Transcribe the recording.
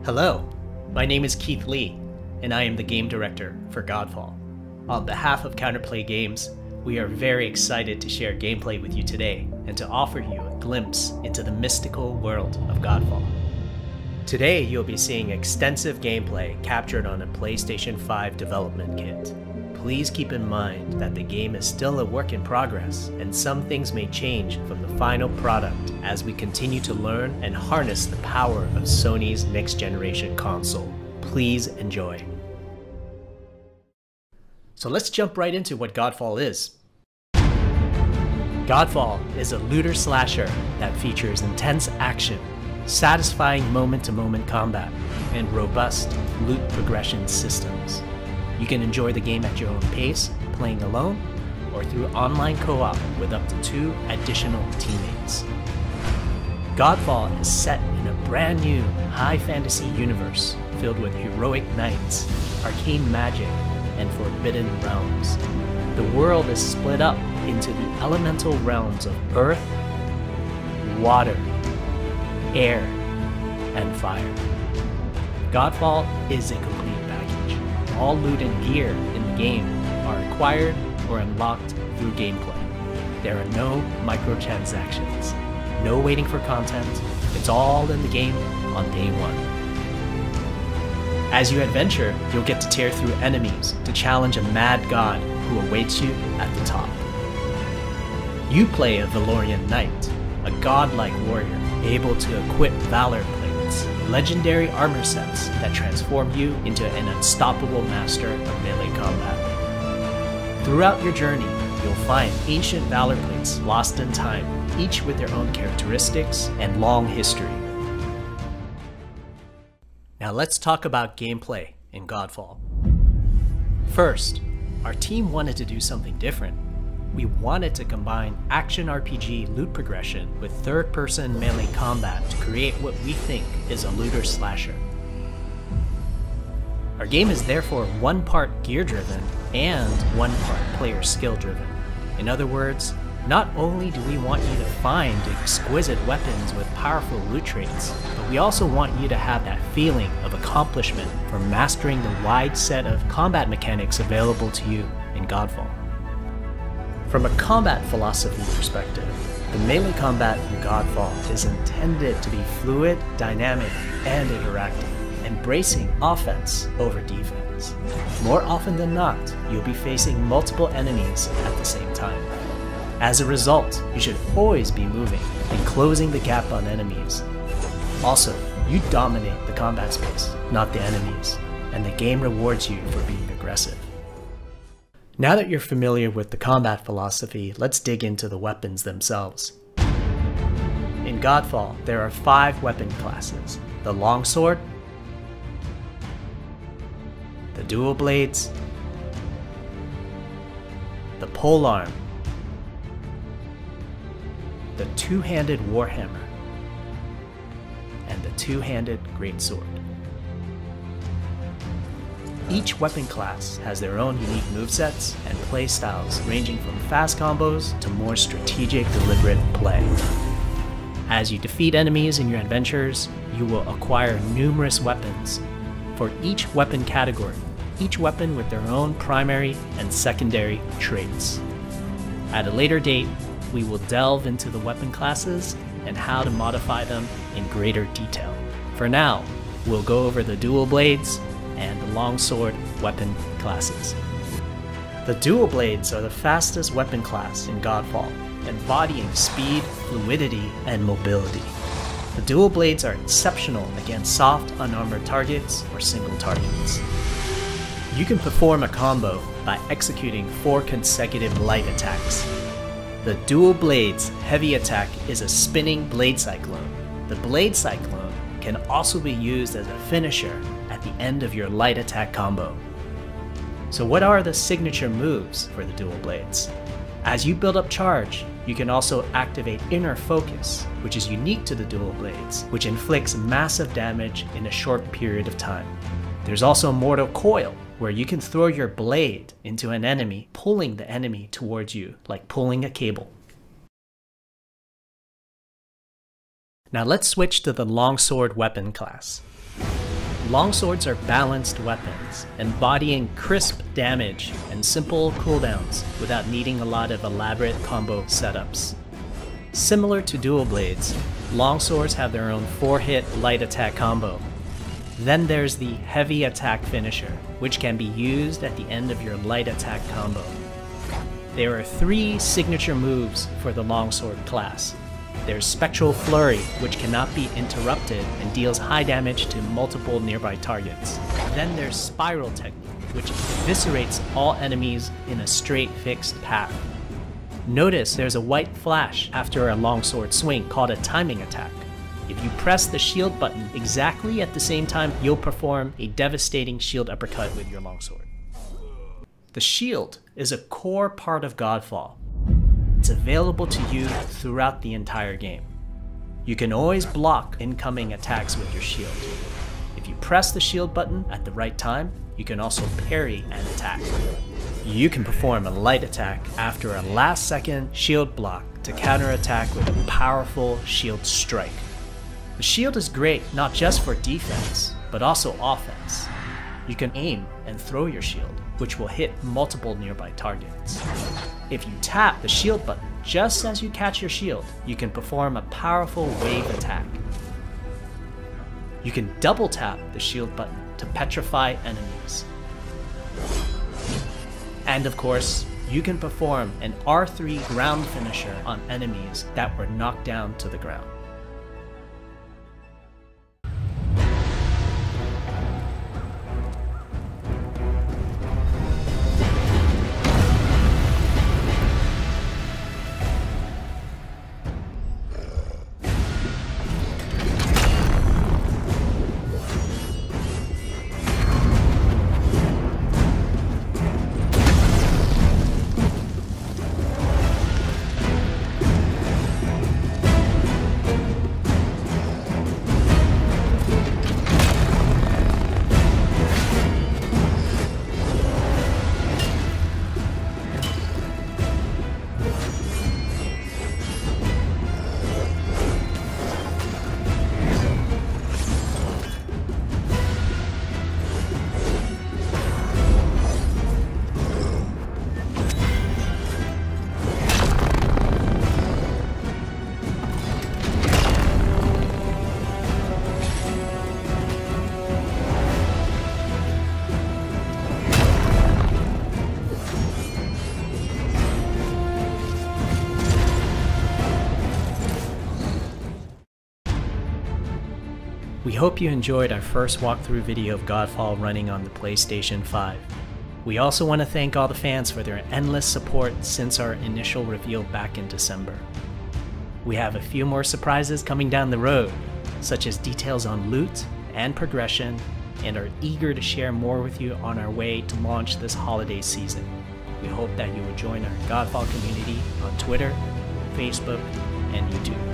Hello, my name is Keith Lee, and I am the game director for Godfall. On behalf of Counterplay Games, we are very excited to share gameplay with you today and to offer you a glimpse into the mystical world of Godfall. Today, you'll be seeing extensive gameplay captured on a PlayStation 5 development kit. Please keep in mind that the game is still a work in progress, and some things may change from the final product as we continue to learn and harness the power of Sony's next-generation console. Please enjoy. So let's jump right into what Godfall is. Godfall is a looter slasher that features intense action, satisfying moment-to-moment combat, and robust loot progression systems. You can enjoy the game at your own pace, playing alone, or through online co-op with up to 2 additional teammates. Godfall is set in a brand new high fantasy universe filled with heroic knights, arcane magic, and forbidden realms. The world is split up into the elemental realms of earth, water, air, and fire. Godfall is a complete package. All loot and gear in the game are acquired or unlocked through gameplay. There are no microtransactions, no waiting for content. It's all in the game on day one. As you adventure, you'll get to tear through enemies to challenge a mad god who awaits you at the top. You play a Valorian knight, a godlike warrior able to equip valor plates, legendary armor sets that transform you into an unstoppable master of melee combat. Throughout your journey, you'll find ancient valor plates lost in time, each with their own characteristics and long history. Now let's talk about gameplay in Godfall. First, our team wanted to do something different. We wanted to combine action RPG loot progression with third-person melee combat to create what we think is a looter slasher. Our game is therefore one part gear-driven and one part player skill-driven. In other words, not only do we want you to find exquisite weapons with powerful loot traits, but we also want you to have that feeling of accomplishment for mastering the wide set of combat mechanics available to you in Godfall. From a combat philosophy perspective, the melee combat in Godfall is intended to be fluid, dynamic, and interactive, embracing offense over defense. More often than not, you'll be facing multiple enemies at the same time. As a result, you should always be moving and closing the gap on enemies. Also, you dominate the combat space, not the enemies, and the game rewards you for being aggressive. Now that you're familiar with the combat philosophy, let's dig into the weapons themselves. In Godfall, there are 5 weapon classes: the longsword, the dual blades, the polearm, the two-handed warhammer, and the two-handed greatsword. Each weapon class has their own unique movesets and playstyles ranging from fast combos to more strategic, deliberate play. As you defeat enemies in your adventures, you will acquire numerous weapons for each weapon category, each weapon with their own primary and secondary traits. At a later date, we will delve into the weapon classes and how to modify them in greater detail. For now, we'll go over the dual blades and the longsword weapon classes. The dual blades are the fastest weapon class in Godfall, embodying speed, fluidity, and mobility. The dual blades are exceptional against soft, unarmored targets or single targets. You can perform a combo by executing 4 consecutive light attacks. The dual blades heavy attack is a spinning blade cyclone. The blade cyclone can also be used as a finisher at the end of your light attack combo. So what are the signature moves for the dual blades? As you build up charge, you can also activate inner focus, which is unique to the dual blades, which inflicts massive damage in a short period of time. There's also mortal coil, where you can throw your blade into an enemy, pulling the enemy towards you, like pulling a cable. Now let's switch to the longsword weapon class. Longswords are balanced weapons, embodying crisp damage and simple cooldowns without needing a lot of elaborate combo setups. Similar to dual blades, longswords have their own 4-hit light attack combo. Then there's the heavy attack finisher, which can be used at the end of your light attack combo. There are 3 signature moves for the longsword class. There's Spectral Flurry, which cannot be interrupted and deals high damage to multiple nearby targets. Then there's Spiral Technique, which eviscerates all enemies in a straight fixed path. Notice there's a white flash after a longsword swing called a timing attack. If you press the shield button exactly at the same time, you'll perform a devastating shield uppercut with your longsword. The shield is a core part of Godfall. It's available to you throughout the entire game. You can always block incoming attacks with your shield. If you press the shield button at the right time, you can also parry an attack. You can perform a light attack after a last-second shield block to counterattack with a powerful shield strike. The shield is great not just for defense, but also offense. You can aim and throw your shield, which will hit multiple nearby targets. If you tap the shield button just as you catch your shield, you can perform a powerful wave attack. You can double tap the shield button to petrify enemies. And of course, you can perform an R3 ground finisher on enemies that were knocked down to the ground. We hope you enjoyed our first walkthrough video of Godfall running on the PlayStation 5. We also want to thank all the fans for their endless support since our initial reveal back in December. We have a few more surprises coming down the road, such as details on loot and progression, and are eager to share more with you on our way to launch this holiday season. We hope that you will join our Godfall community on Twitter, Facebook, and YouTube.